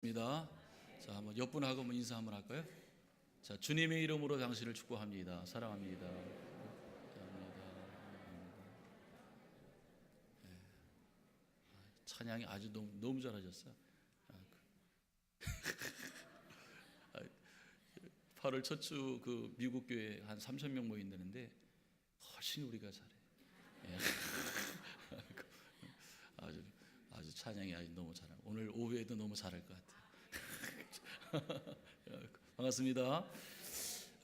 입니다. 자, 한번 옆분하고 한번 인사 한번 할까요? 자, 주님의 이름으로 당신을 축복합니다. 사랑합니다. 감사합니다. 찬양이 아주 너무 잘하셨어요. 8월 첫 주 그 미국 교회 한 3,000명 모인다는데 훨씬 우리가 잘해. 예. 아주 찬양이 아주 너무 잘해. 오늘 오후에도 너무 잘할 것 같아요. 반갑습니다.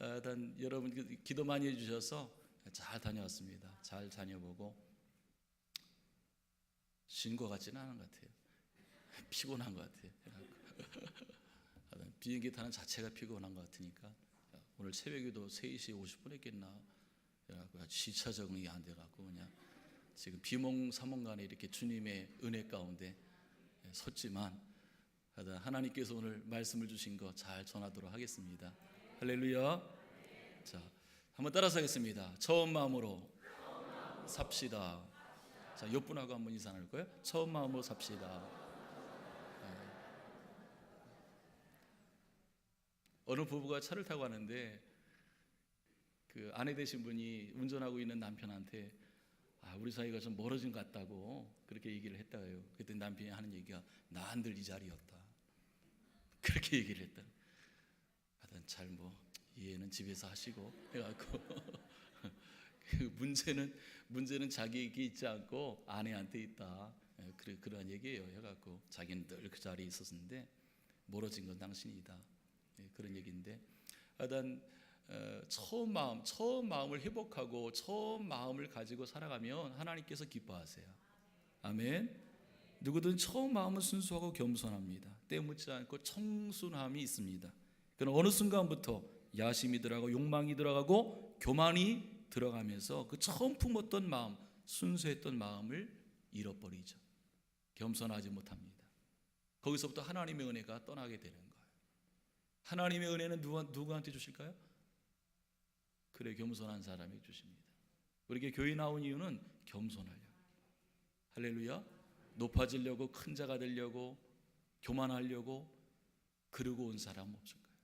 일단 여러분 기도 많이 해주셔서 잘 다녀왔습니다. 잘 다녀보고 쉰 것 같지는 않은 것 같아요. 피곤한 것 같아요. 비행기 타는 자체가 피곤한 것 같으니까 오늘 새벽에도 3시 50분 했겠나 그래갖고 시차 적응이 안 돼갖고 그냥 지금 비몽사몽간에 이렇게 주님의 은혜 가운데 섰지만 하나님께서 오늘 말씀을 주신 거 잘 전하도록 하겠습니다. 할렐루야. 자, 한번 따라서 하겠습니다. 처음 마음으로 삽시다. 자, 옆분하고 한번 인사 나눌까요? 처음 마음으로 삽시다. 어느 부부가 차를 타고 가는데 그 아내 되신 분이 운전하고 있는 남편한테 우리 사이가 좀 멀어진 것 같다고 그렇게 얘기를 했다고요. 그때 남편이 하는 얘기가 나 늘 이 자리였다. 그렇게 얘기를 했다. 하여튼 잘 이해는 집에서 하시고 해갖고 문제는 자기에게 있지 않고 아내한테 있다. 그러한 얘기예요. 해갖고 자기는 늘 그 자리에 있었는데 멀어진 건 당신이다. 그런 얘기인데 하여튼 처음 마음을 회복하고 처음 마음을 가지고 살아가면 하나님께서 기뻐하세요. 아멘. 누구든 처음 마음은 순수하고 겸손합니다. 때묻지 않고 청순함이 있습니다. 그러나 어느 순간부터 야심이 들어가고 욕망이 들어가고 교만이 들어가면서 그 처음 품었던 마음, 순수했던 마음을 잃어버리죠. 겸손하지 못합니다. 거기서부터 하나님의 은혜가 떠나게 되는 거예요. 하나님의 은혜는 누구한테 주실까요? 그래, 겸손한 사람이 주십니다. 우리에게 교회 나온 이유는 겸손하려고. 할렐루야. 높아지려고 큰 자가 되려고 교만하려고 그러고 온 사람 없을 거예요.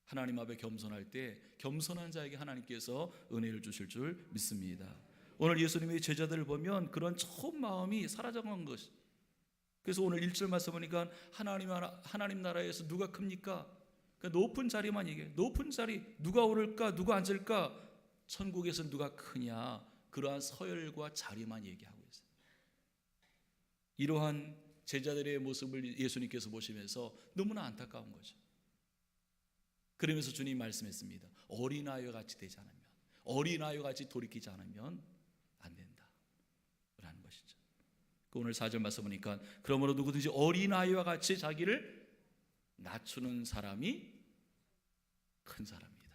하나님 앞에 겸손할 때 겸손한 자에게 하나님께서 은혜를 주실 줄 믿습니다. 오늘 예수님의 제자들을 보면 그런 처음 마음이 사라져간 것이. 그래서 오늘 1절 말씀 보니까 하나님 나라에서 누가 큽니까? 그러니까 높은 자리만 얘기해요. 높은 자리 누가 오를까? 누가 앉을까? 천국에서 누가 크냐? 그러한 서열과 자리만 얘기하고 있어요. 이러한 제자들의 모습을 예수님께서 보시면서 너무나 안타까운 거죠. 그러면서 주님 말씀했습니다. 어린아이와 같이 되지 않으면, 어린아이와 같이 돌이키지 않으면 안 된다 라는 것이죠. 오늘 4절 말씀 보니까 그러므로 누구든지 어린아이와 같이 자기를 낮추는 사람이 큰 사람이다.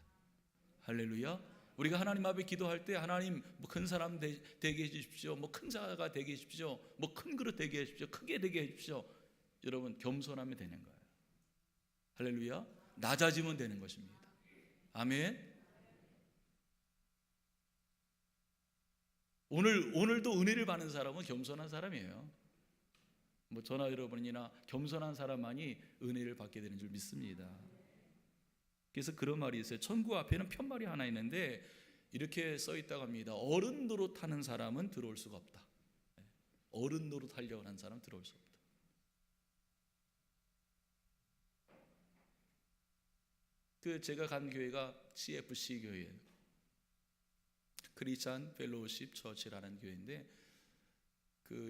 할렐루야. 우리가 하나님 앞에 기도할 때 하나님 큰 사람 되게 해주십시오, 큰 자가 되게 해주십시오, 큰 그릇 되게 해주십시오, 크게 되게 해주십시오. 여러분 겸손하면 되는 거예요. 할렐루야. 낮아지면 되는 것입니다. 아멘. 오늘도 은혜를 받는 사람은 겸손한 사람이에요. 저나 여러분이나 겸손한 사람만이 은혜를 받게 되는 줄 믿습니다. 그래서 그런 말이 있어요. 천국 앞에는 편말이 하나 있는데 이렇게 써 있다고 합니다. 어른 노릇하는 사람은 들어올 수가 없다. 어른 노릇하려고 하는 사람은 들어올 수 없다. 제가 간 교회가 CFC 교회예요. 크리스찬 펠로우십 처치라는 교회인데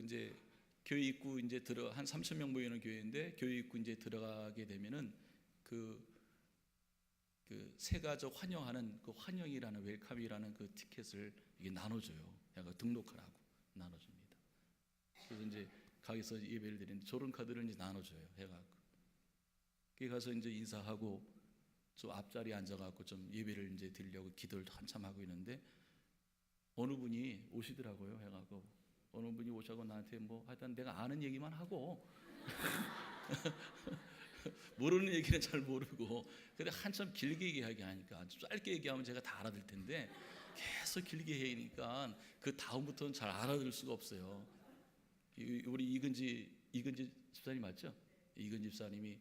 이제 교회 입구 이제 한 3,000명 모이는 교회인데 교회 입구 이제 들어가게 되면은 세가족 환영하는 그 환영이라는 웰컴이라는 그 티켓을 이게 나눠줘요. 약간 등록하라고 나눠줍니다. 그래서 이제 가게에서 예배를 드리는데 저런 카드를 이제 나눠줘요. 해갖고 거기 가서 이제 인사하고 좀 앞자리에 앉아갖고 좀 예배를 이제 드리려고 기도를 한참 하고 있는데 어느 분이 오시더라고요. 해갖고 어느 분이 오셔서 나한테 하여튼 내가 아는 얘기만 하고 모르는 얘기는 잘 모르고 근데 한참 길게 얘기하니까 짧게 얘기하면 제가 다 알아들 텐데 계속 길게 얘기하니까 그 다음부터는 잘 알아들을 수가 없어요. 우리 이근지 집사님 맞죠? 이근 집사님이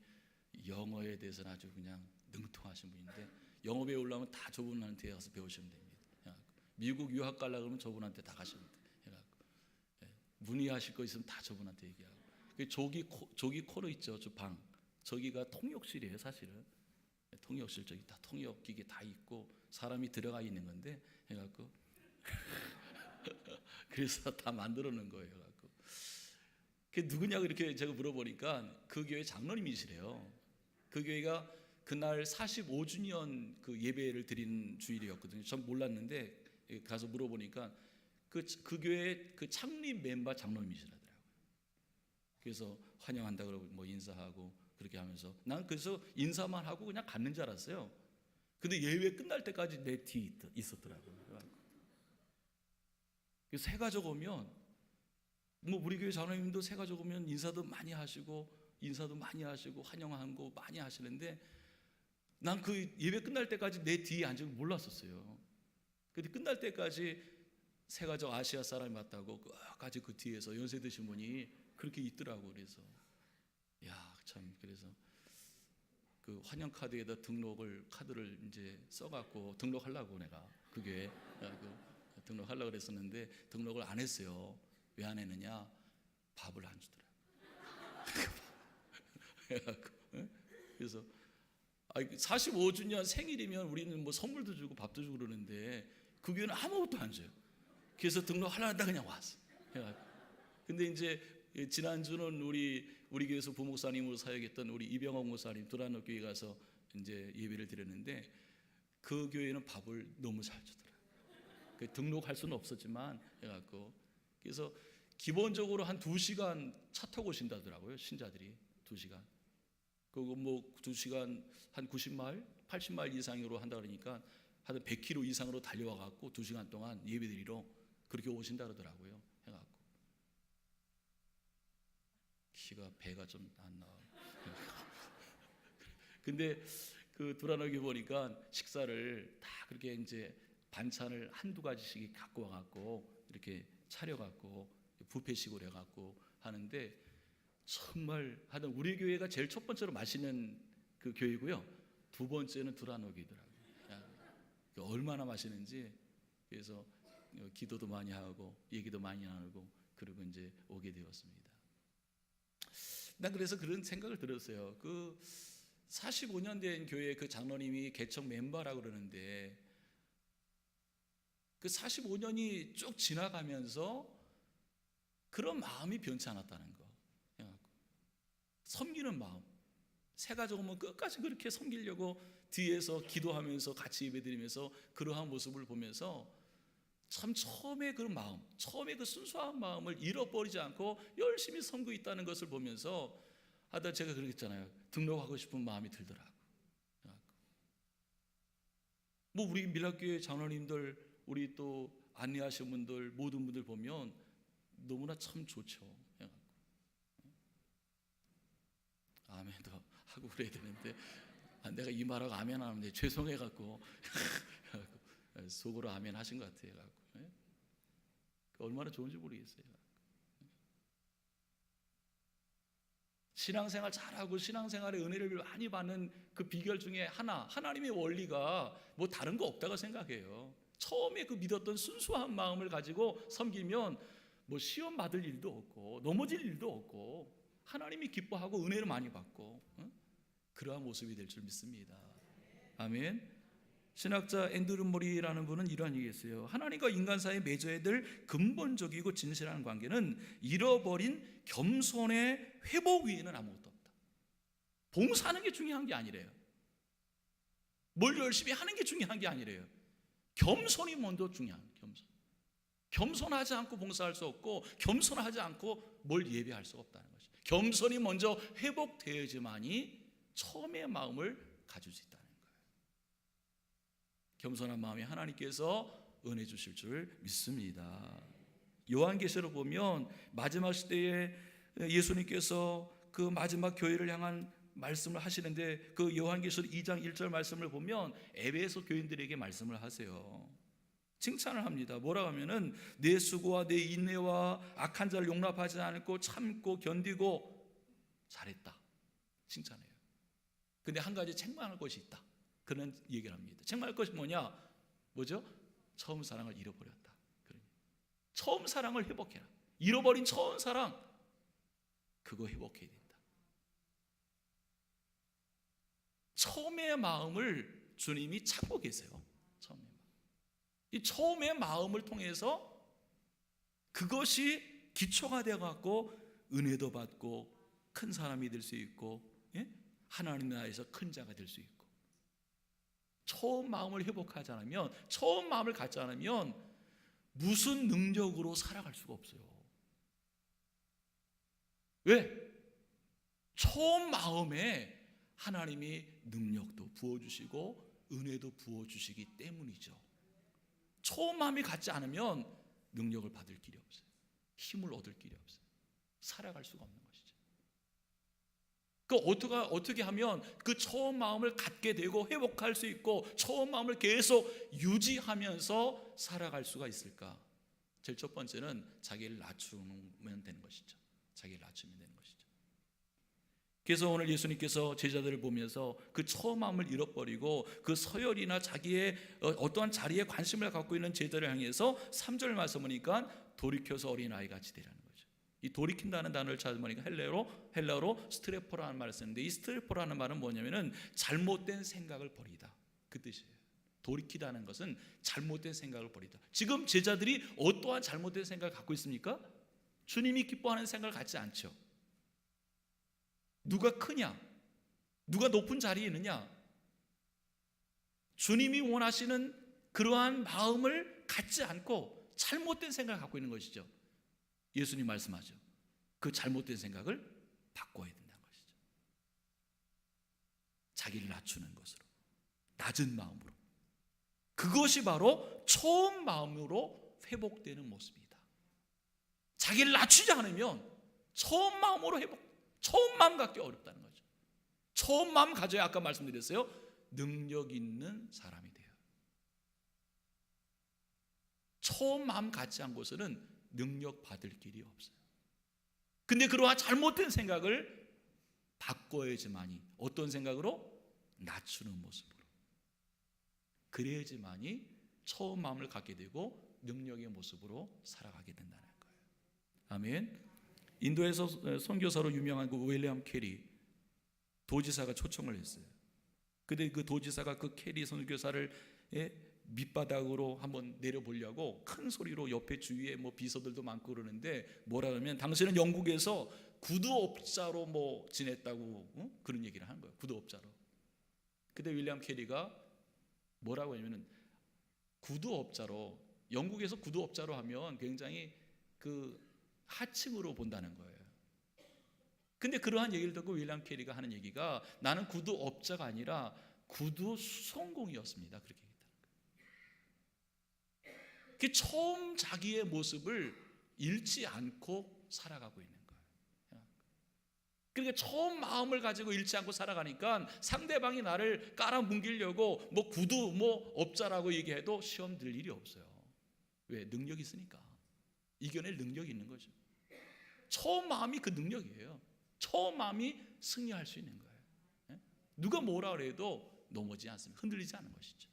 영어에 대해서는 아주 그냥 능통하신 분인데 영어 배우려면 다 저분한테 가서 배우시면 됩니다. 미국 유학 가려고 그러면 저분한테 다 가시면 돼요. 문의하실 거 있으면 다 저분한테 얘기하고. 조기 코너 있죠, 저 방. 저기가 통역실이에요, 사실은. 통역실 저기 다 통역 기계 다 있고 사람이 들어가 있는 건데 해갖고 그래서 다 만들어 놓은 거예요. 해갖고 그 누구냐고 이렇게 제가 물어보니까 그 교회 장로님이시래요. 그 교회가 그날 45주년 그 예배를 드리는 주일이었거든요. 전 몰랐는데 가서 물어보니까 그 교회 그 창립 멤버 장로님이시라더라고요. 그래서 환영한다 그러고 뭐 인사하고 그렇게 하면서 난 그래서 인사만 하고 그냥 갔는 줄 알았어요. 근데 예배 끝날 때까지 내 뒤에 있었더라고요. 그래서 새 가족 오면 뭐 우리 교회 장로님도 새 가족 오면 인사도 많이 하시고 환영하고 많이 하시는데 난 그 예배 끝날 때까지 내 뒤에 앉은 걸 몰랐었어요. 근데 끝날 때까지 새 가족 아시아 사람이 왔다고 끝까지 그 뒤에서 연세 드신 분이 그렇게 있더라고. 그래서 야, 참 그래서 그 환영 카드에다 카드를 이제 써갖고 등록하려고 내가 그게 등록하려고 그랬었는데 등록을 안 했어요. 왜 안 했느냐? 밥을 안 주더라고. 그래서 45주년 생일이면 우리는 뭐 선물도 주고 밥도 주고 그러는데 그 교회는 아무것도 안 줘요. 그래서 등록하려다 그냥 왔어. 근데 이제 지난주는 우리 교회에서 부목사님으로 사역했던 우리 이병옥 목사님 두란노 교회 가서 이제 예배를 드렸는데 그 교회는 밥을 너무 잘 주더라고요. 등록할 수는 없었지만 해갖고 그래서 기본적으로 한 2시간 차 타고 오신다더라고요. 신자들이 2시간. 그리고 뭐 2시간 한 90마일, 80마일 이상으로 한다 그러니까 한 100km 이상으로 달려와 갖고 2시간 동안 예배드리러 그렇게 오신다 그러더라고요. 해갖고 배가 좀 안 나와. 근데 그 두란노교회 보니까 식사를 다 그렇게 이제 반찬을 한두 가지씩 갖고 와갖고 이렇게 차려갖고 뷔페식으로 해갖고 하는데 정말 하여튼 우리 교회가 제일 첫 번째로 맛있는 그 교회고요. 두 번째는 두란노교회더라고요. 얼마나 맛있는지. 그래서 기도도 많이 하고 얘기도 많이 나누고 그리고 이제 오게 되었습니다. 난 그래서 그런 생각을 들었어요. 그 45년 된 교회 그 장로님이 개척 멤버라고 그러는데 그 45년이 쭉 지나가면서 그런 마음이 변치 않았다는 거. 섬기는 마음. 새 가족 오면 끝까지 그렇게 섬기려고 뒤에서 기도하면서 같이 예배드리면서 그러한 모습을 보면서 참 처음에 그 마음, 처음에 그 순수한 마음을 잃어버리지 않고 열심히 섬기고 있다는 것을 보면서 하다 제가 그러겠잖아요. 등록하고 싶은 마음이 들더라고. 뭐 우리 밀락교회 장로님들, 우리 또 안내하신 분들, 모든 분들 보면 너무나 참 좋죠. 아멘도 하고 그래야 되는데 내가 이 말하고 아멘 안 하는데 죄송해갖고 속으로 아멘 하신 것 같아요. 얼마나 좋은지 모르겠어요. 신앙생활 잘하고 신앙생활의 은혜를 많이 받는 그 비결 중에 하나님의 원리가 뭐 다른 거 없다고 생각해요. 처음에 그 믿었던 순수한 마음을 가지고 섬기면 뭐 시험 받을 일도 없고 넘어질 일도 없고 하나님이 기뻐하고 은혜를 많이 받고 그러한 모습이 될 줄 믿습니다. 아멘. 신학자 앤드루 모리라는 분은 이러한 얘기했어요. 하나님과 인간 사이에 맺어야 될 근본적이고 진실한 관계는 잃어버린 겸손의 회복 위에는 아무것도 없다. 봉사하는 게 중요한 게 아니래요. 뭘 열심히 하는 게 중요한 게 아니래요. 겸손이 먼저 중요한 거예요. 겸손하지 않고 봉사할 수 없고 겸손하지 않고 뭘 예배할 수 없다는 것이. 겸손이 먼저 회복되어야지만이 처음의 마음을 가질 수 있다는 거예요. 겸손한 마음이 하나님께서 은혜 주실 줄 믿습니다. 요한계시록 보면 마지막 시대에 예수님께서 그 마지막 교회를 향한 말씀을 하시는데 그 요한계시록 2장 1절 말씀을 보면 에베소 교인들에게 말씀을 하세요. 칭찬을 합니다. 뭐라고 하면은 내 수고와 내 인내와 악한 자를 용납하지 않고 참고 견디고 잘했다. 칭찬해요. 근데 한 가지 책망할 것이 있다. 그런 얘기를 합니다. 책망할 것이 뭐죠? 처음 사랑을 잃어버렸다. 처음 사랑을 회복해라. 잃어버린 처음 사랑, 그거 회복해야 된다. 처음의 마음을 주님이 찾고 계세요. 이 처음의 마음을 통해서 그것이 기초가 되어갖고 은혜도 받고 큰 사람이 될 수 있고, 하나님 나라에서 큰 자가 될 수 있고. 처음 마음을 회복하지 않으면, 처음 마음을 갖지 않으면 무슨 능력으로 살아갈 수가 없어요. 왜? 처음 마음에 하나님이 능력도 부어주시고 은혜도 부어주시기 때문이죠. 처음 마음이 갖지 않으면 능력을 받을 길이 없어요. 힘을 얻을 길이 없어요. 살아갈 수가 없는 것이죠. 어떻게 하면 그 처음 마음을 갖게 되고 회복할 수 있고 처음 마음을 계속 유지하면서 살아갈 수가 있을까? 제일 첫 번째는 자기를 낮추면 되는 것이죠. 자기를 낮추면 되는 것이죠. 그래서 오늘 예수님께서 제자들을 보면서 그 처음 마음을 잃어버리고 그 서열이나 자기의 어떠한 자리에 관심을 갖고 있는 제자들을 향해서 3절 말씀 보니까 돌이켜서 어린아이 같이 되라는 거죠. 이 돌이킨다는 단어를 찾아보니까 헬라어로 스트레포라는 말을 쓰는데, 이 스트레포라는 말은 뭐냐면은 잘못된 생각을 버리다, 그 뜻이에요. 돌이키다는 것은 잘못된 생각을 버리다. 지금 제자들이 어떠한 잘못된 생각을 갖고 있습니까? 주님이 기뻐하는 생각을 갖지 않죠. 누가 크냐? 누가 높은 자리에 있느냐? 주님이 원하시는 그러한 마음을 갖지 않고 잘못된 생각을 갖고 있는 것이죠. 예수님 말씀하죠. 그 잘못된 생각을 바꿔야 된다는 것이죠. 자기를 낮추는 것으로, 낮은 마음으로. 그것이 바로 처음 마음으로 회복되는 모습이다. 자기를 낮추지 않으면 처음 마음으로 처음 마음 갖기 어렵다는 거죠. 처음 마음 가져야, 아까 말씀드렸어요, 능력 있는 사람이 돼요. 처음 마음 갖지 않고서는 능력 받을 길이 없어요. 근데 그러한 잘못된 생각을 바꿔야지만이, 어떤 생각으로? 낮추는 모습으로. 그래야지만이 처음 마음을 갖게 되고 능력의 모습으로 살아가게 된다는 거예요. 아멘. 인도에서 선교사로 유명한 그 윌리엄 캐리 도지사가 초청을 했어요. 근데 그 도지사가 그 캐리 선교사를 밑바닥으로 한번 내려보려고 큰 소리로, 옆에 주위에 비서들도 많고 그러는데 뭐라 하면, 당신은 영국에서 구두업자로 지냈다고 그런 얘기를 하는 거예요. 구두업자로. 근데 윌리엄 캐리가 뭐라고 하냐면은, 구두업자로, 영국에서 구두업자로 하면 굉장히 그 하층으로 본다는 거예요. 근데 그러한 얘기를 듣고 윌리엄 캐리가 하는 얘기가, 나는 구두업자가 아니라 구두 수송공이었습니다. 그렇게 얘기했다는 거예요. 그 처음 자기의 모습을 잃지 않고 살아가고 있는 거예요. 그러니까 처음 마음을 가지고 잃지 않고 살아가니까 상대방이 나를 깔아뭉개려고 구두 업자라고 얘기해도 시험 들 일이 없어요. 왜? 능력이 있으니까. 이겨낼 능력이 있는 거죠. 처음 마음이 그 능력이에요. 처음 마음이 승리할 수 있는 거예요. 누가 뭐라 그래도 넘어지지 않습니다. 흔들리지 않는 것이죠.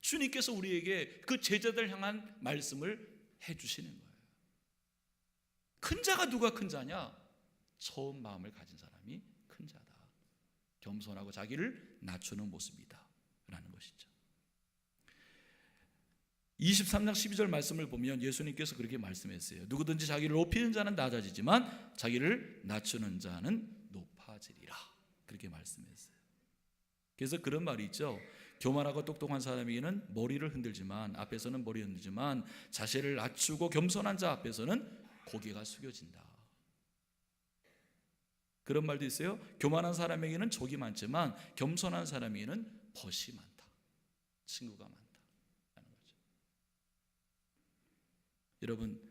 주님께서 우리에게 그 제자들 향한 말씀을 해주시는 거예요. 큰 자가 누가 큰 자냐? 처음 마음을 가진 사람이 큰 자다. 겸손하고 자기를 낮추는 모습이다 라는 것이죠. 23장 12절 말씀을 보면 예수님께서 그렇게 말씀했어요. 누구든지 자기를 높이는 자는 낮아지지만 자기를 낮추는 자는 높아지리라. 그렇게 말씀했어요. 그래서 그런 말이 있죠. 교만하고 똑똑한 사람에게는 머리를 흔들지만, 앞에서는 머리 흔들지만 자신을 낮추고 겸손한 자 앞에서는 고개가 숙여진다. 그런 말도 있어요. 교만한 사람에게는 족이 많지만 겸손한 사람에게는 벗이 많다. 친구가 많다. 여러분,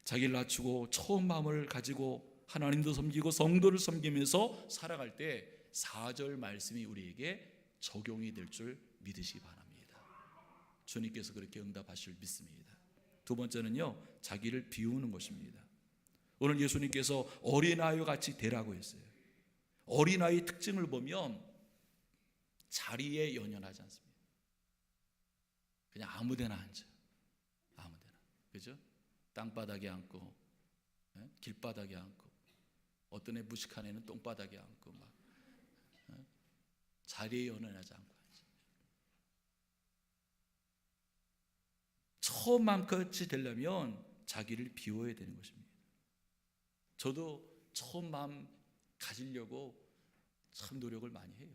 자기를 낮추고 처음 마음을 가지고 하나님도 섬기고 성도를 섬기면서 살아갈 때 4절 말씀이 우리에게 적용이 될 줄 믿으시기 바랍니다. 주님께서 그렇게 응답하실 믿습니다. 두 번째는요, 자기를 비우는 것입니다. 오늘 예수님께서 어린아이와 같이 되라고 했어요. 어린아이의 특징을 보면 자리에 연연하지 않습니다. 그냥 아무데나 앉아. 아무데나. 그죠? 땅바닥에 앉고, 길바닥에 앉고, 어떤 애 무식한 애는 똥바닥에 앉고, 막 자리에 연연하지 않고 앉아. 처음 마음같이 되려면 자기를 비워야 되는 것입니다. 저도 처음 마음 가지려고 참 노력을 많이 해요.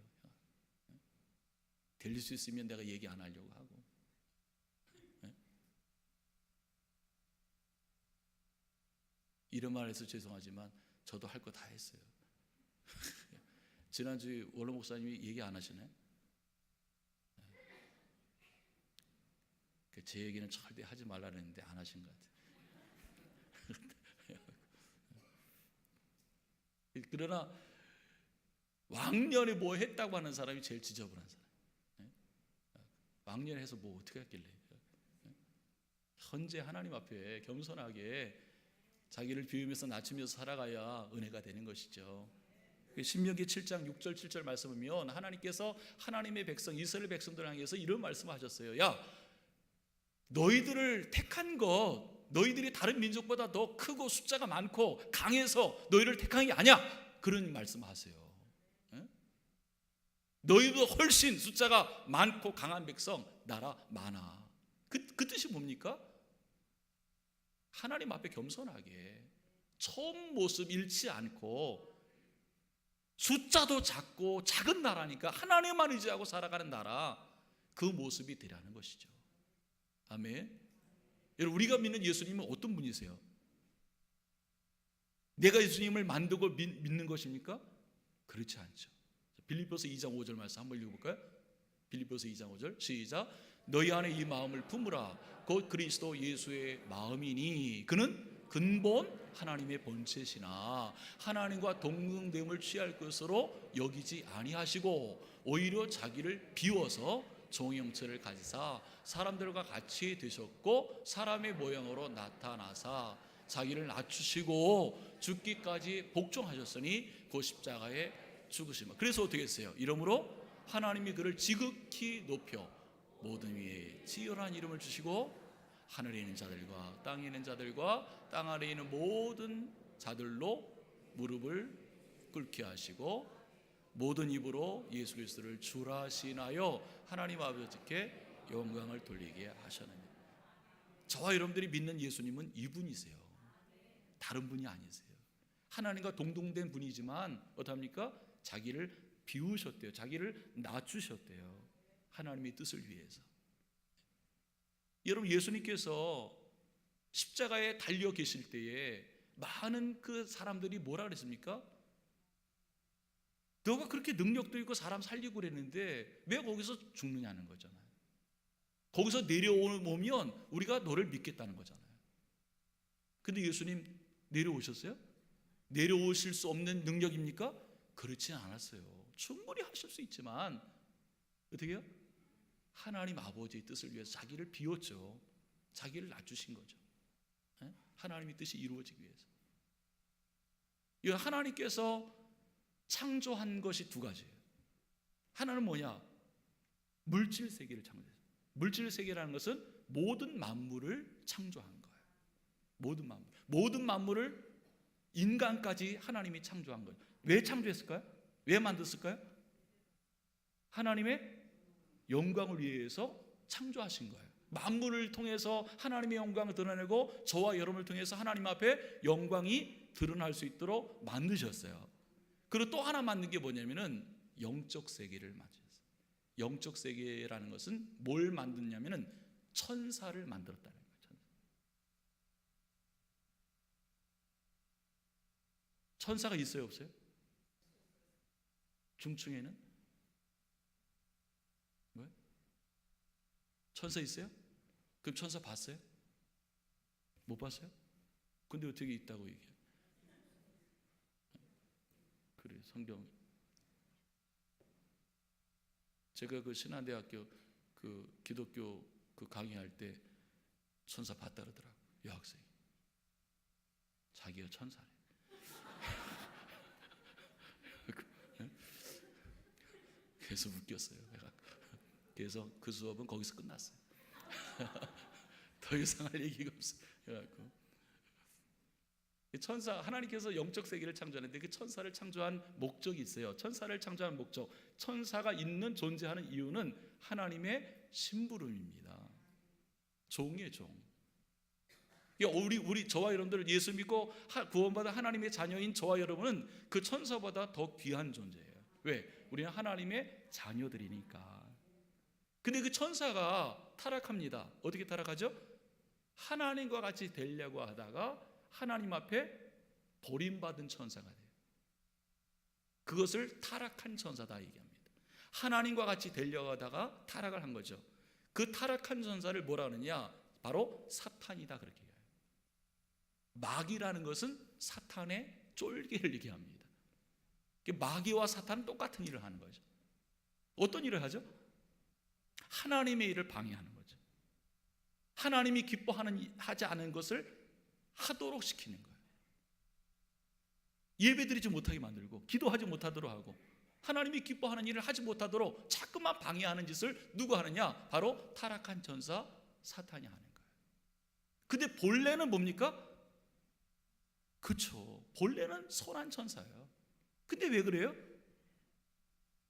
들릴 수 있으면 내가 얘기 안 하려고 하고. 이런 말 해서 죄송하지만 저도 할 거 다 했어요. 지난주에 원로 목사님이 얘기 안 하시네. 제 얘기는 절대 하지 말라 그랬는데 안 하신 것 같아요. 그러나 왕년에 뭐 했다고 하는 사람이 제일 지저분한 사람. 왕년에 해서 뭐 어떻게 했길래. 현재 하나님 앞에 겸손하게 자기를 비우면서 낮추면서 살아가야 은혜가 되는 것이죠. 신명기 7장 6절 7절 말씀 보면 하나님께서 하나님의 백성 이스라엘 백성들을 향해서 이런 말씀하셨어요. 야, 너희들을 택한 것, 너희들이 다른 민족보다 더 크고 숫자가 많고 강해서 너희를 택한 게 아니야. 그런 말씀하세요. 너희도 훨씬 숫자가 많고 강한 백성, 나라 많아. 그 뜻이 뭡니까? 하나님 앞에 겸손하게 처음 모습 잃지 않고, 숫자도 작고 작은 나라니까 하나님만 의지하고 살아가는 나라, 그 모습이 되라는 것이죠. 아멘. 여러분, 우리가 믿는 예수님은 어떤 분이세요? 내가 예수님을 만들고 믿는 것입니까? 그렇지 않죠. 빌립보서 2장 5절 말씀 한번 읽어볼까요? 빌립보서 2장 5절 시작. 너희 안에 이 마음을 품으라. 곧 그리스도 예수의 마음이니 그는 근본 하나님의 본체시나 하나님과 동등됨을 취할 것으로 여기지 아니하시고 오히려 자기를 비워서 종의 형체를 가지사 사람들과 같이 되셨고 사람의 모양으로 나타나사 자기를 낮추시고 죽기까지 복종하셨으니 그 십자가에 죽으시마. 그래서 어떻게 했어요? 이러므로 하나님이 그를 지극히 높여 모든 위에 치열한 이름을 주시고 하늘에 있는 자들과 땅에 있는 자들과 땅 아래에 있는 모든 자들로 무릎을 꿇게 하시고 모든 입으로 예수 그리스도를 주라 하시나요 하나님 아버지께 영광을 돌리게 하셨느니라. 저와 여러분들이 믿는 예수님은 이분이세요. 다른 분이 아니세요. 하나님과 동등된 분이지만 어떡합니까? 자기를 비우셨대요. 자기를 낮추셨대요. 하나님의 뜻을 위해서. 여러분, 예수님께서 십자가에 달려 계실 때에 많은 그 사람들이 뭐라 그랬습니까? 너가 그렇게 능력도 있고 사람 살리고 그랬는데 왜 거기서 죽느냐는 거잖아요. 거기서 내려오면 우리가 너를 믿겠다는 거잖아요. 근데 예수님 내려오셨어요? 내려오실 수 없는 능력입니까? 그렇지 않았어요. 충분히 하실 수 있지만 어떻게 해요? 하나님 아버지의 뜻을 위해서 자기를 비웠죠. 자기를 낮추신 거죠. 하나님의 뜻이 이루어지기 위해서. 이 하나님께서 창조한 것이 두 가지예요. 하나는 뭐냐? 물질 세계를 창조했어요. 물질 세계라는 것은 모든 만물을 창조한 거예요. 모든 만물을 인간까지 하나님이 창조한 거예요. 왜 창조했을까요? 왜 만들었을까요? 하나님의 영광을 위해서 창조하신 거예요. 만물을 통해서 하나님의 영광을 드러내고 저와 여러분을 통해서 하나님 앞에 영광이 드러날 수 있도록 만드셨어요. 그리고 또 하나 만든 게 뭐냐면은 영적 세계를 만드셨어요. 영적 세계라는 것은 뭘 만드냐면은 천사를 만들었다는 거예요. 천사가 있어요, 없어요? 중층에는? 왜? 천사 있어요? 그럼 천사 봤어요? 못 봤어요? 근데 어떻게 있다고 얘기해요? 그래, 성경. 제가 그 신한대학교 그 기독교 그 강의할 때 천사 봤다 그러더라고. 여학생이. 자기가 천사래. 그래서 웃겼어요. 그래서 그 수업은 거기서 끝났어요. 더 이상 할 얘기가 없어요. 그래갖고 천사, 하나님께서 영적 세계를 창조하는데 그 천사를 창조한 목적이 있어요. 천사를 창조한 목적, 천사가 있는 존재하는 이유는 하나님의 심부름입니다. 종이에요, 종. 우리 저와 여러분들 예수 믿고 구원받아 하나님의 자녀인 저와 여러분은 그 천사보다 더 귀한 존재예요. 왜? 우리는 하나님의 자녀들이니까. 근데 그 천사가 타락합니다. 어떻게 타락하죠? 하나님과 같이 되려고 하다가 하나님 앞에 버림받은 천사가 돼요. 그것을 타락한 천사다 얘기합니다. 하나님과 같이 되려고 하다가 타락을 한 거죠. 그 타락한 천사를 뭐라 하느냐? 바로 사탄이다 그렇게 해요. 마귀라는 것은 사탄의 쫄개를 얘기합니다. 마귀와 사탄은 똑같은 일을 하는 거죠. 어떤 일을 하죠? 하나님의 일을 방해하는 거죠. 하나님이 하지 않은 것을 하도록 시키는 거예요. 예배드리지 못하게 만들고 기도하지 못하도록 하고 하나님이 기뻐하는 일을 하지 못하도록 자꾸만 방해하는 짓을 누가 하느냐? 바로 타락한 천사 사탄이 하는 거예요. 근데 본래는 뭡니까? 그렇죠. 본래는 선한 천사예요. 근데 왜 그래요?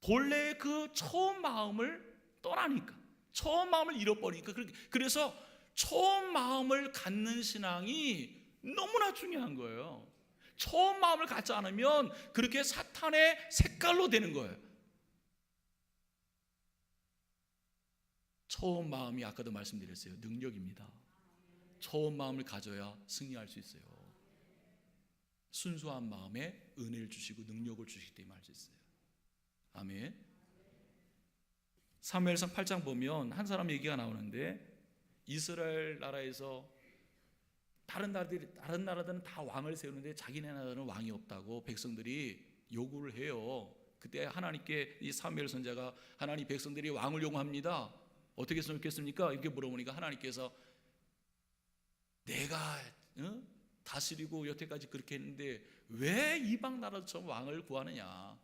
본래의 그 처음 마음을 떠나니까, 처음 마음을 잃어버리니까. 그래서 처음 마음을 갖는 신앙이 너무나 중요한 거예요. 처음 마음을 갖지 않으면 그렇게 사탄의 색깔로 되는 거예요. 처음 마음이 아까도 말씀드렸어요. 능력입니다. 처음 마음을 가져야 승리할 수 있어요. 순수한 마음에 은혜를 주시고 능력을 주시기 때문에 할 수 있어요. 아멘. 사무엘상 8장 보면 한 사람 얘기가 나오는데 이스라엘 나라에서 다른 나라들은 다 왕을 세우는데 자기네 나라는 왕이 없다고 백성들이 요구를 해요. 그때 하나님께 이 사무엘 선지자가 하나님 백성들이 왕을 요구합니다. 어떻게 했으면 좋겠습니까? 이렇게 물어보니까 하나님께서 내가 다스리고 여태까지 그렇게 했는데 왜 이방 나라처럼 왕을 구하느냐.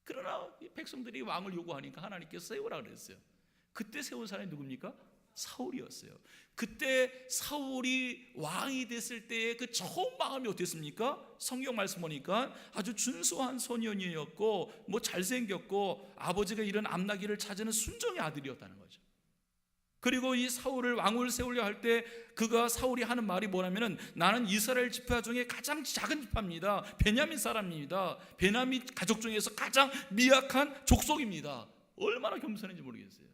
그러나 이 백성들이 왕을 요구하니까 하나님께서 세우라 그랬어요. 그때 세운 사람이 누굽니까? 사울이었어요. 그때 사울이 왕이 됐을 때의 그 처음 마음이 어땠습니까? 성경 말씀 보니까 아주 준수한 소년이었고 뭐 잘생겼고 아버지가 이런 암나기를 찾는 순종의 아들이었다는 거죠. 그리고 이 사울을 왕을 세우려 할 때 사울이 하는 말이 뭐냐면은 나는 이스라엘 지파 중에 가장 작은 지파입니다. 베냐민 사람입니다. 베냐민 가족 중에서 가장 미약한 족속입니다. 얼마나 겸손한지 모르겠어요.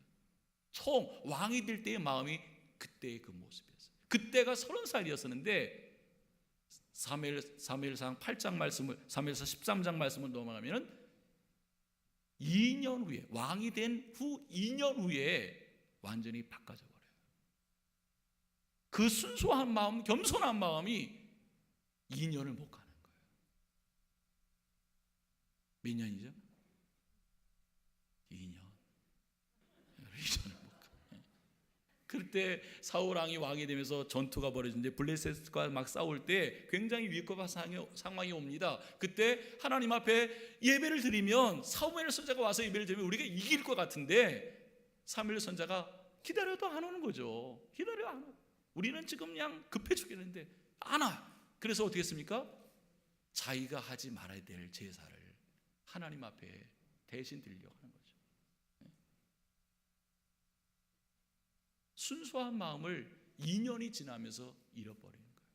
처음 왕이 될 때의 마음이 그때의 그 모습이었어요. 그때가 30살이었었는데 사무엘상 8장 말씀을 사무엘상 13장 말씀을 넘어가면은 2년 후에 왕이 된 후 2년 후에 완전히 바꿔져 버려요. 그 순수한 마음, 겸손한 마음이 2년을 못 가는 거예요. 몇 년이죠? 2년을 못 가. 그럴 때 사울 왕이 되면서 전투가 벌어지는데 블레셋과 막 싸울 때 굉장히 위급한 상황이 옵니다. 그때 하나님 앞에 예배를 드리면 사무엘 선지자가 와서 예배를 드리면 우리가 이길 것 같은데 사무엘 선지자가 기다려도 안 오는 거죠. 기다려 안 와. 우리는 지금 그냥 급해 죽겠는데 안 와. 그래서 어떻게 했습니까? 자기가 하지 말아야 될 제사를 하나님 앞에 대신 드리려고 하는 거죠. 순수한 마음을 2년이 지나면서 잃어버리는 거예요.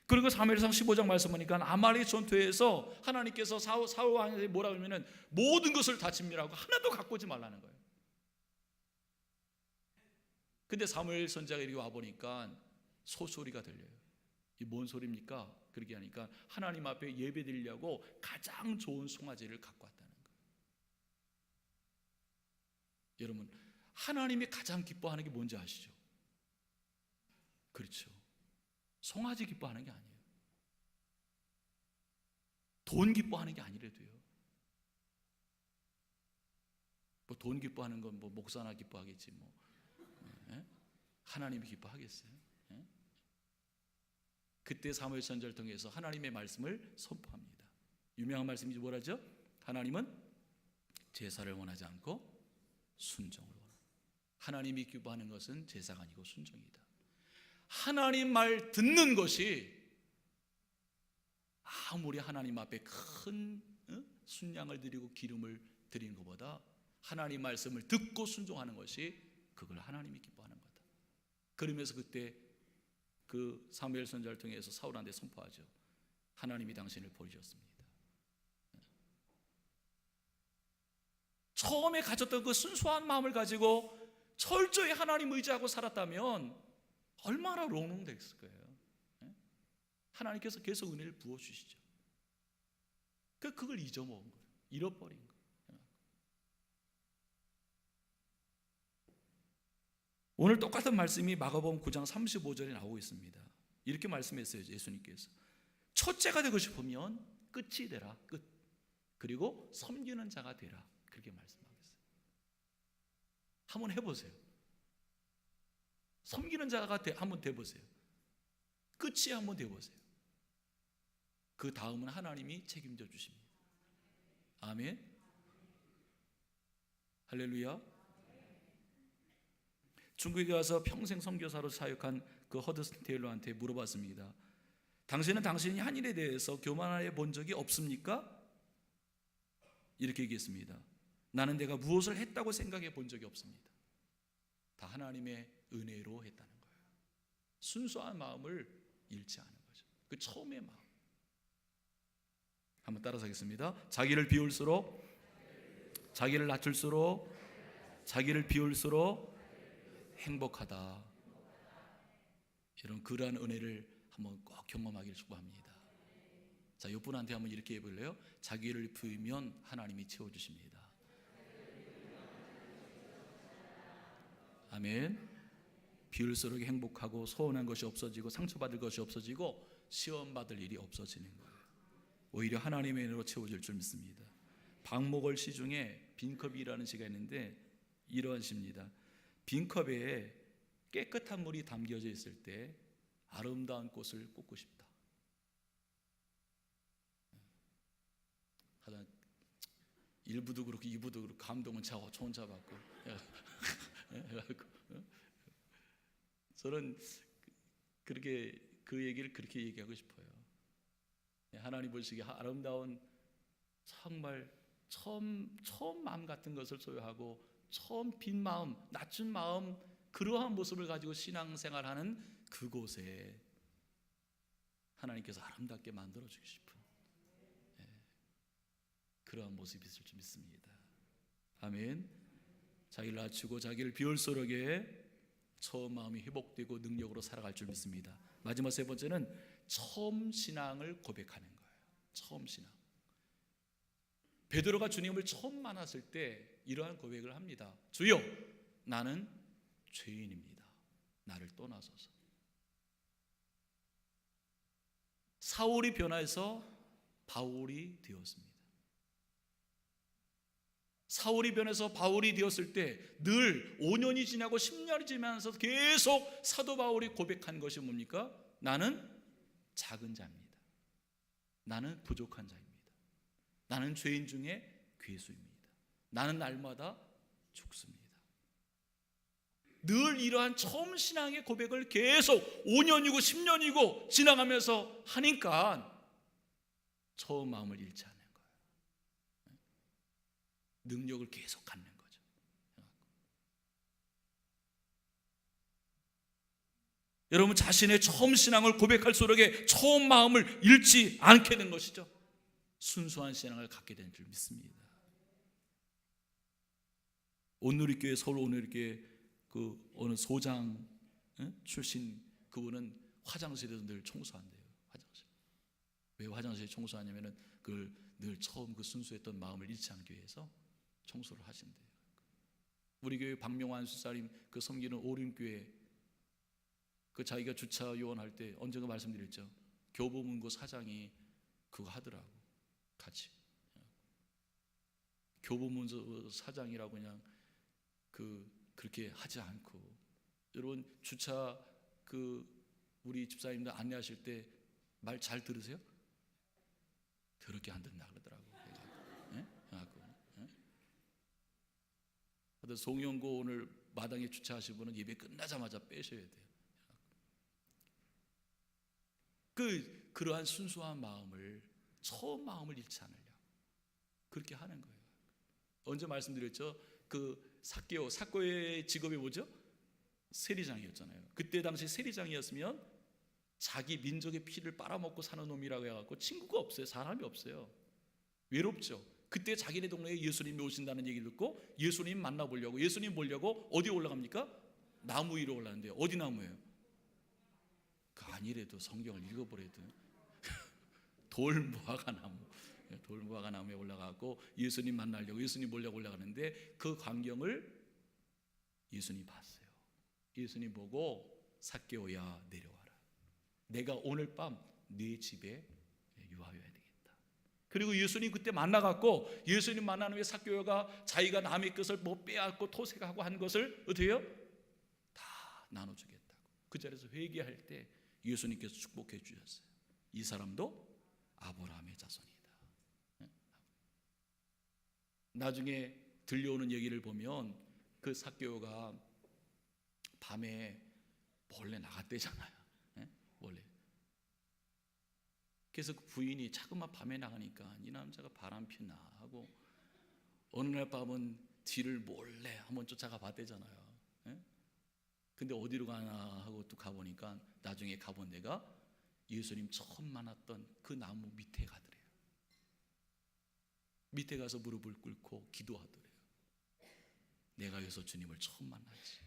그리고 사무엘상 15장 말씀 보니까 아말렉 전투에서 하나님께서 사울 왕에게 뭐라 그러면은 모든 것을 다 진멸하고 하나도 갖고 오지 말라는 거예요. 근데 사무엘 선지자가 이렇게 와보니까 소소리가 들려요. 이 뭔 소리입니까? 그렇게 하니까 하나님 앞에 예배 드리려고 가장 좋은 송아지를 갖고 왔다는 거예요. 여러분, 하나님이 가장 기뻐하는 게 뭔지 아시죠? 그렇죠. 송아지 기뻐하는 게 아니에요. 돈 기뻐하는 게 아니래도요. 뭐 돈 기뻐하는 건 뭐 목사나 기뻐하겠지 뭐. 하나님이 기뻐하겠어요? 그때 사무엘 선지자를 통해서 하나님의 말씀을 선포합니다. 유명한 말씀이 뭐라죠? 하나님은 제사를 원하지 않고 순종을 원합니다. 하나님이 기뻐하는 것은 제사가 아니고 순종이다. 하나님 말 듣는 것이 아무리 하나님 앞에 큰 순양을 드리고 기름을 드리는 것보다 하나님 말씀을 듣고 순종하는 것이 그걸 하나님이 기뻐하는 거다. 그러면서 그때 그 사무엘 선지자를 통해서 사울한테 선포하죠. 하나님이 당신을 버리셨습니다. 처음에 가졌던 그 순수한 마음을 가지고 철저히 하나님 의지하고 살았다면 얼마나 롱롱됐을 거예요. 하나님께서 계속 은혜를 부어주시죠. 그걸 잊어먹은 거예요. 잃어버린 거예요. 오늘 똑같은 말씀이 마가복음 9장 35절에 나오고 있습니다. 이렇게 말씀했어요. 예수님께서 첫째가 되고 싶으면 끝이 되라. 끝. 그리고 섬기는 자가 되라. 그렇게 말씀하겠어요. 한번 해보세요. 섬기는 자가 한번 돼보세요. 끝이 한번 돼보세요. 그 다음은 하나님이 책임져 주십니다. 아멘. 할렐루야. 중국에 가서 평생 선교사로 사역한 그 허드슨 테일러한테 물어봤습니다. 당신은 당신이 한 일에 대해서 교만해 본 적이 없습니까? 이렇게 얘기했습니다. 나는 내가 무엇을 했다고 생각해 본 적이 없습니다. 다 하나님의 은혜로 했다는 거예요. 순수한 마음을 잃지 않은 거죠. 그 처음의 마음. 한번 따라서 하겠습니다. 자기를 비울수록, 자기를 낮출수록, 자기를 비울수록 행복하다. 이런 그러한 은혜를 한번 꼭 경험하기를 축복합니다. 자, 이분한테 한번 이렇게 해볼래요? 자기를 비우면 하나님이 채워주십니다. 아멘. 비울수록 행복하고 소원한 것이 없어지고 상처받을 것이 없어지고 시험받을 일이 없어지는 거예요. 오히려 하나님의 은혜로 채워질 줄 믿습니다. 박목월 시 중에 빈컵이라는 시가 있는데 이러한 시입니다. 빈컵에 깨끗한 물이 담겨져 있을 때 아름다운 꽃을 꽂고 싶다. 하다 1부도 그렇고 2부도 그렇고 감동은 차고 혼자 받고 저는 그렇게 그 얘기를 그렇게 얘기하고 싶어요. 하나님 보시기에 아름다운 정말 처음 마음 같은 것을 소유하고 처음 빈 마음, 낮춘 마음, 그러한 모습을 가지고 신앙생활하는 그곳에 하나님께서 아름답게 만들어주고 싶은 그러한 모습이 있을 줄 믿습니다. 아멘. 자기를 낮추고 자기를 비울수록에 처음 마음이 회복되고 능력으로 살아갈 줄 믿습니다. 마지막 세 번째는 처음 신앙을 고백하는 거예요. 처음 신앙. 베드로가 주님을 처음 만났을 때 이러한 고백을 합니다. 주여, 나는 죄인입니다. 나를 떠나소서. 사울이 변화해서 바울이 되었습니다. 사울이 변해서 바울이 되었을 때 늘 5년이 지나고 10년이 지나면서 계속 사도 바울이 고백한 것이 뭡니까? 나는 작은 자입니다. 나는 부족한 자입니다. 나는 죄인 중에 괴수입니다. 나는 날마다 죽습니다. 늘 이러한 처음 신앙의 고백을 계속 5년이고 10년이고 지나가면서 하니까 처음 마음을 잃지 않는 거예요. 능력을 계속 갖는 거죠. 여러분 자신의 처음 신앙을 고백할수록에 처음 마음을 잃지 않게 된 것이죠. 순수한 신앙을 갖게 된 줄 믿습니다. 온누리교회 서울 온누리교회 그 어느 소장 출신 그분은 화장실에서 늘 청소한대요. 화장실. 왜 화장실 청소하냐면은 그걸 늘 처음 그 순수했던 마음을 잃지 않기 위해서 청소를 하신대요. 우리 교회 박명환 수사님 그 섬기는 오륜교회 그 자기가 주차 요원할 때 언젠가 말씀드렸죠. 교보문고 사장이 그거 하더라고. 같이 교보문고 사장이라고 그냥 그렇게 하지 않고 여러분 주차 우리 집사님들 안내하실 때 말 잘 들으세요? 더럽게 안 듣는다 그러더라고. 그래서 송영고 오늘 마당에 주차하신 분은 예배 끝나자마자 빼셔야 돼요. 그러한 순수한 마음을, 처음 마음을 잃지 않으려 그렇게 하는 거예요. 언제 말씀드렸죠? 그 삭개오의 직업이 뭐죠? 세리장이었잖아요. 그때 당시 세리장이었으면 자기 민족의 피를 빨아먹고 사는 놈이라고 해갖고 친구가 없어요. 사람이 없어요. 외롭죠. 그때 자기네 동네에 예수님이 오신다는 얘기를 듣고 예수님 만나보려고, 예수님 보려고 어디 올라갑니까? 나무 위로 올라가는데요. 어디 나무예요? 그 아니래도 성경을 읽어보래도 돌무화과 나무에 올라가고 예수님 만나려고, 예수님 보려고 올라가는데 그 광경을 예수님이 봤어요. 예수님 보고 삭개오야 내려와라. 내가 오늘 밤 네 집에 유하여야 되겠다. 그리고 예수님 그때 만나갖고, 예수님 만난 후에 삭개오가 자기가 남의 것을 뭐 빼앗고 토색하고 한 것을 어떻게 해요? 다 나눠주겠다고. 그 자리에서 회개할 때 예수님께서 축복해 주셨어요. 이 사람도 아브라함의 자손이다. 나중에 들려오는 얘기를 보면 그 삭개오가 밤에 몰래 나갔대잖아요. 몰래. 그래서 그 부인이 자꾸만 밤에 나가니까 이 남자가 바람피나 하고 어느 날 밤은 뒤를 몰래 한번 쫓아가 봤대잖아요. 근데 어디로 가나 하고 또 가보니까 나중에 가본 데가 예수님 처음 만났던 그 나무 밑에 가더래요. 밑에 가서 무릎을 꿇고 기도하더래요. 내가 여기서 주님을 처음 만났지.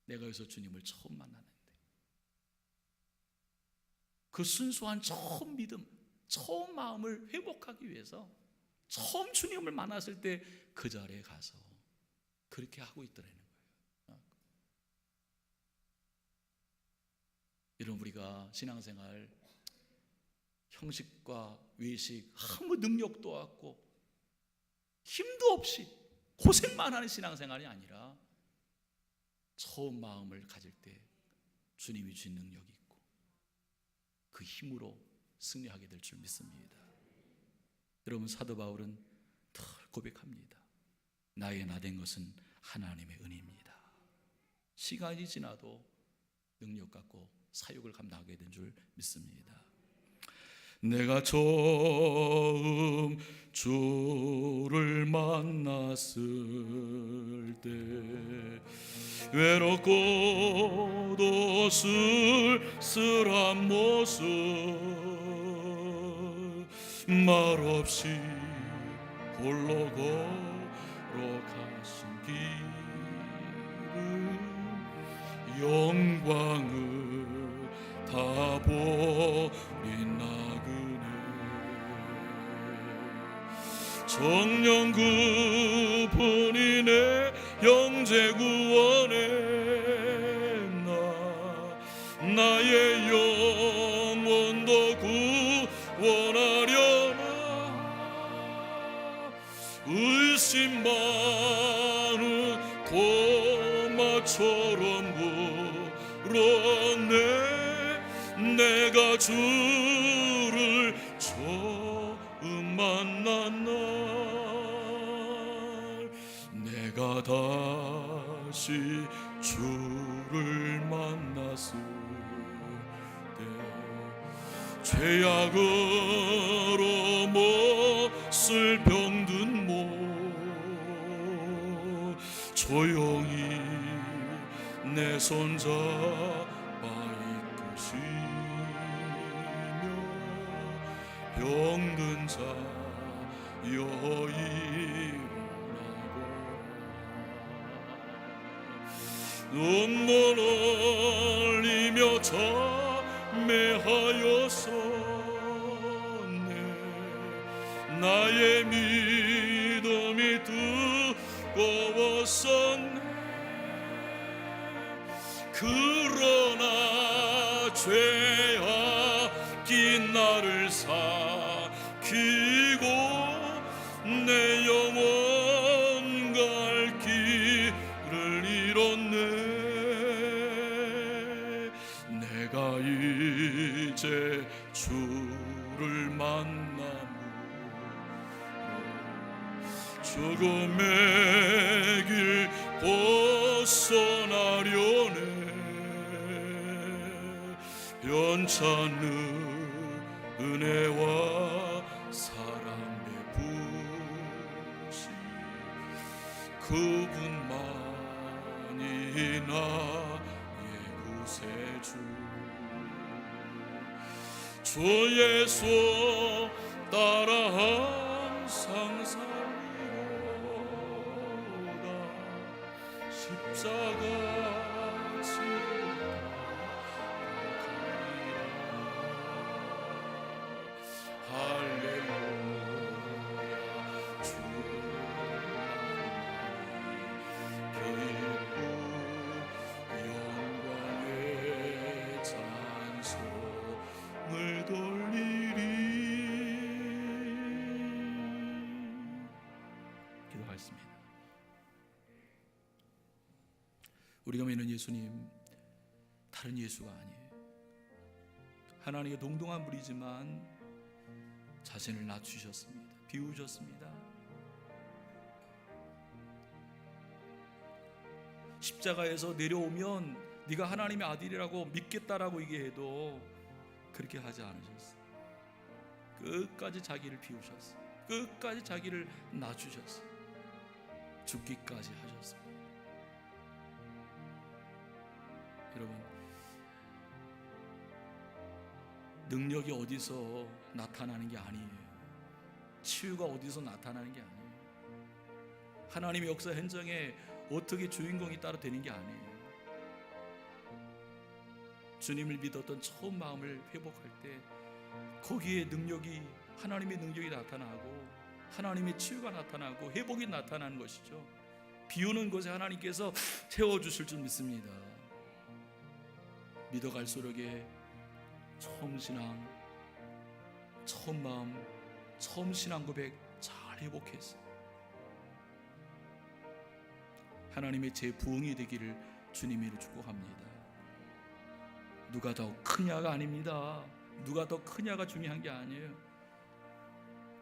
내가 여기서 주님을 처음 만났는데 그 순수한 처음 믿음, 처음 마음을 회복하기 위해서 처음 주님을 만났을 때 그 자리에 가서 그렇게 하고 있더라는 거예요. 여러분, 우리가 신앙생활 형식과 외식 아무 능력도 없고 힘도 없이 고생만 하는 신앙생활이 아니라 처음 마음을 가질 때 주님이 주신 능력이 있고 그 힘으로 승리하게 될 줄 믿습니다. 여러분, 사도 바울은 늘 고백합니다. 나의 나된 것은 하나님의 은혜입니다. 시간이 지나도 능력 갖고 사역을 감당하게 된 줄 믿습니다. 내가 처음 주를 만났을 때 외롭고도 쓸쓸한 모습 말없이 홀로 걸어가신 길을 영광을 다 버린 나그네 정녕 그분이 내 영재 구원에 나의 영혼도 구원하려나 의심 많은 도마처럼 울었네 내가 주를 처음 만난 날 내가 다시 주를 만났을 때 죄악으로 못을 병든 몸 조용히 내 손잡아 이끄시며 병든 자 여일어나고 눈물 흘리며 참매하였었네 나의 믿음이 뜨거웠었네 그러나 죄악이 나를 삼키고 내 영혼 갈 길을 잃었네 내가 이제 주를 만나므로 죽음의 벗어나려네. 변찮는 은혜와 사랑 베푸시 그분만이 나의 구세주. 주 예수 따라 항상 살리로다. 십자가 지고 할렐루야. 주만이 기쁘 영광의 찬송을 돌리리. 기도하겠습니다. 우리가 믿는 예수님 다른 예수가 아니에요. 하나님의 동등한 분이지만 자신을 낮추셨습니다. 비우셨습니다. 십자가에서 내려오면 네가 하나님의 아들이라고 믿겠다라고 얘기해도 그렇게 하지 않으셨어요. 끝까지 자기를 비우셨어요. 끝까지 자기를 낮추셨어요. 죽기까지 하셨습니다. 여러분, 능력이 어디서 나타나는 게 아니에요. 치유가 어디서 나타나는 게 아니에요. 하나님의 역사 현장에 어떻게 주인공이 따로 되는 게 아니에요. 주님을 믿었던 처음 마음을 회복할 때 거기에 능력이, 하나님의 능력이 나타나고 하나님의 치유가 나타나고 회복이 나타나는 것이죠. 비우는 것에 하나님께서 채워주실 줄 믿습니다. 믿어갈수록에 처음 신앙, 처음 마음, 처음 신앙 고백 잘 회복했어요. 하나님의 제 부흥이 되기를 주님으로 축복합니다. 누가 더 크냐가 아닙니다. 누가 더 크냐가 중요한 게 아니에요.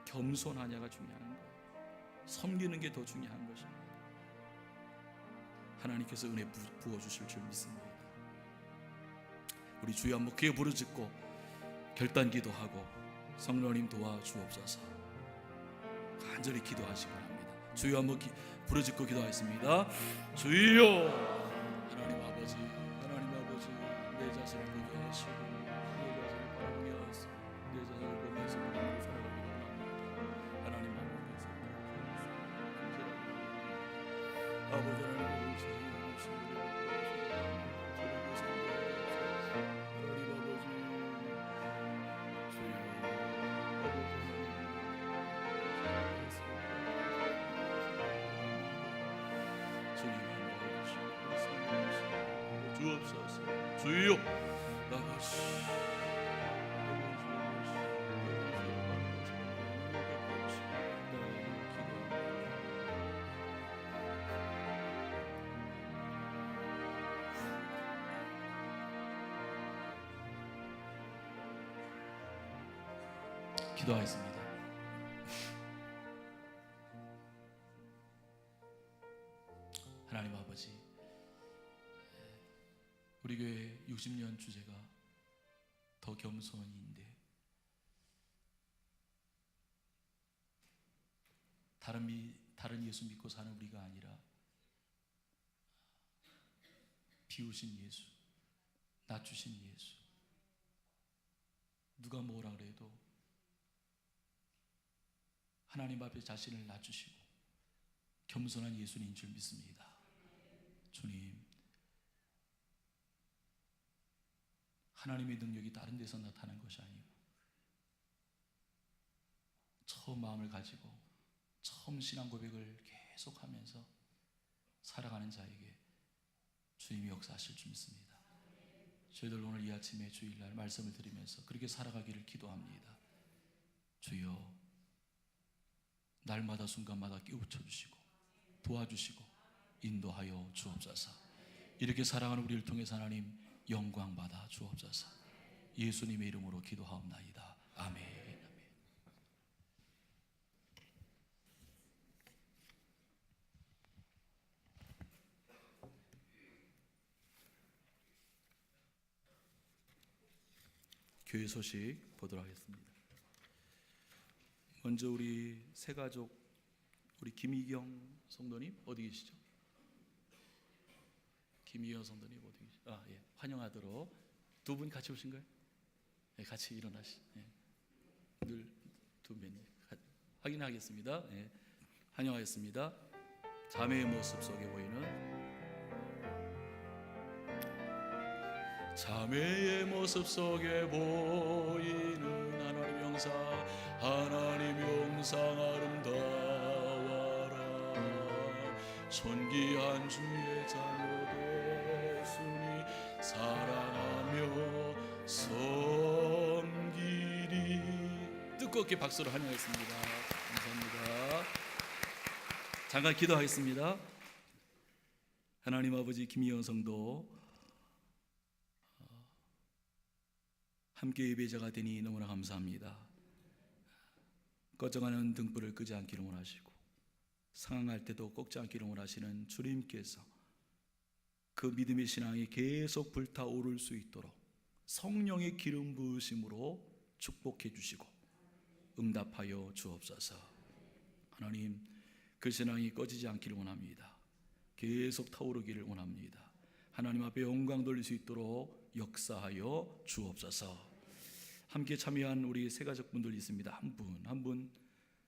겸손하냐가 중요한 거예요. 섬기는 게 더 중요한 것입니다. 하나님께서 은혜 부어주실 줄 믿습니다. 우리 주여 한번 귀에 부르짖고 결단 기도하고 성령님 도와주옵소서. 간절히 기도하시기 바랍니다. 주여 한번 부르짖고 기도하겠습니다. 주여, 하나님 아버지, 내 자신을 보게 하시고 내 자신을 바라보게 하시고 내 자신을 보면서 하나님을 살아가기를 원합니다. 하나님 아버지께서 아버지 하나님 주옵소서. 주여 아버지, 기도하겠습니다. 하나님 아버지, 우리 교회 60년 주제가 더 겸손인데 다른 예수 믿고 사는 우리가 아니라 비우신 예수, 낮추신 예수, 누가 뭐라 그래도 하나님 앞에 자신을 낮추시고 겸손한 예수님인 줄 믿습니다. 주님, 하나님의 능력이 다른 데서 나타난 것이 아니고 처음 마음을 가지고 처음 신앙 고백을 계속하면서 살아가는 자에게 주님이 역사하실 줄 믿습니다. 저희들 오늘 이 아침에 주일날 말씀을 드리면서 그렇게 살아가기를 기도합니다. 주여, 날마다 순간마다 깨우쳐 주시고 도와주시고 인도하여 주옵소서. 이렇게 살아가는 우리를 통해서 하나님 영광 받아 주옵소서. 예수님의 이름으로 기도하옵나이다. 아멘. 교회 소식 보도록 하겠습니다. 먼저 우리 새가족, 우리 김희경 성도님 어디 계시죠? 김희경 성도님 어디 계시죠? 예, 환영하도록 두 분 같이 오신 거예요? 예, 같이 일어나시. 예. 늘 두 분 확인하겠습니다. 예, 환영하겠습니다. 자매의 모습 속에 보이는 자매의 모습 속에 보이는 하나님 영상, 하나님 영상 아름다워라. 존귀한 주의 자녀 되으니 사랑하며 섬기리. 뜨겁게 박수로 환영했습니다. 감사합니다. 잠깐 기도하겠습니다. 하나님 아버지, 김희영 성도 함께 예배자가 되니 너무나 감사합니다. 꺼져가는 등불을 끄지 않기를 원하시고 상황할 때도 꺾지 않기를 원하시는 주님께서 그 믿음의 신앙이 계속 불타오를 수 있도록 성령의 기름 부으심으로 축복해 주시고 응답하여 주옵소서. 하나님, 그 신앙이 꺼지지 않기를 원합니다. 계속 타오르기를 원합니다. 하나님 앞에 영광 돌릴 수 있도록 역사하여 주옵소서. 함께 참여한 우리 새가족분들 있습니다. 한 분 한 분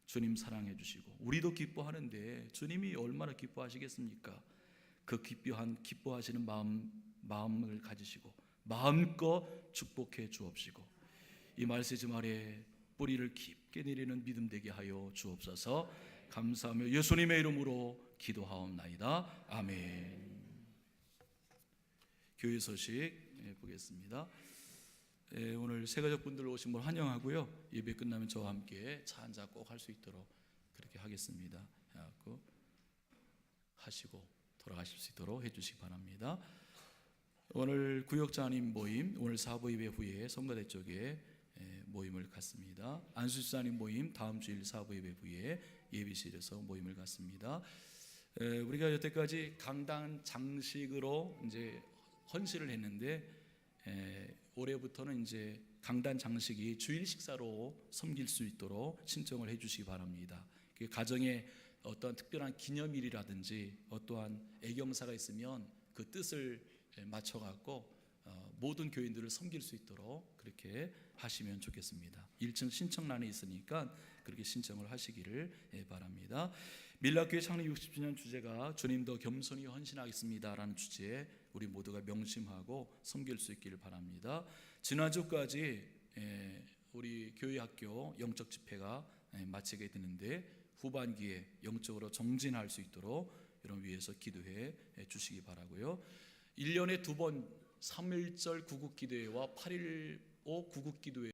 주님 사랑해 주시고 우리도 기뻐하는데 주님이 얼마나 기뻐하시겠습니까? 그 기뻐하시는 마음을 가지시고 마음껏 축복해 주옵시고 이 말세지 아래 뿌리를 깊게 내리는 믿음 되게 하여 주옵소서. 감사하며 예수님의 이름으로 기도하옵나이다. 아멘. 교회 소식 보겠습니다. 오늘 새가족분들 오신 분 환영하고요. 예배 끝나면 저와 함께 차 한잔 꼭 할 수 있도록 그렇게 하겠습니다. 해갖고 하시고 돌아가실 수 있도록 해주시기 바랍니다. 오늘 구역자님 모임, 오늘 사부 예배 후에 성가대 쪽에 모임을 갖습니다. 안수사님 모임 다음 주일 사부 예배 후에 예배실에서 모임을 갖습니다. 우리가 여태까지 강단 장식으로 이제 헌신을 했는데 올해부터는 이제 강단 장식이 주일 식사로 섬길 수 있도록 신청을 해주시기 바랍니다. 가정에 어떠한 특별한 기념일이라든지 어떠한 애경사가 있으면 그 뜻을 맞춰갖고 모든 교인들을 섬길 수 있도록 그렇게 하시면 좋겠습니다. 1층 신청란에 있으니까 그렇게 신청을 하시기를 바랍니다. 밀락교회 창립 60주년 주제가 주님도 겸손히 헌신하겠습니다라는 주제에 우리 모두가 명심하고 섬길 수 있기를 바랍니다. 지난주까지 우리 교회 학교 영적 집회가 마치게 되는데 후반기에 영적으로 정진할 수 있도록 이런 위해서 기도해 주시기 바라고요. 1년에 2번 3.1절 구국기도회와 8.15 구국기도회